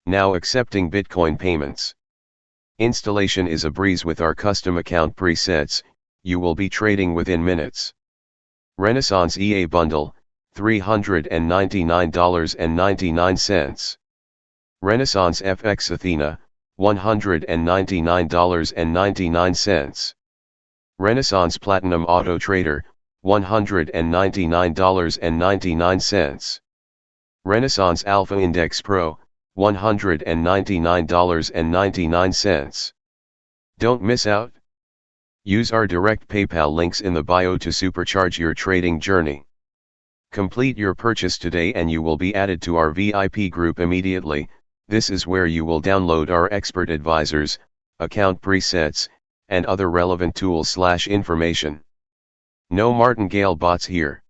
Now accepting Bitcoin payments. Installation is a breeze with our custom account presets, you will be trading within minutes. Renaissance EA Bundle, $399.99. Renaissance FXAthena, $199.99. Renaissance Platinum Auto Trader, $199.99. Renaissance Alpha Index Pro, $199.99. Don't miss out. Use our direct PayPal links in the bio to supercharge your trading journey. Complete your purchase today and you will be added to our VIP group immediately. This is where you will download our expert advisors, account presets, and other relevant tools/information. No martingale bots here.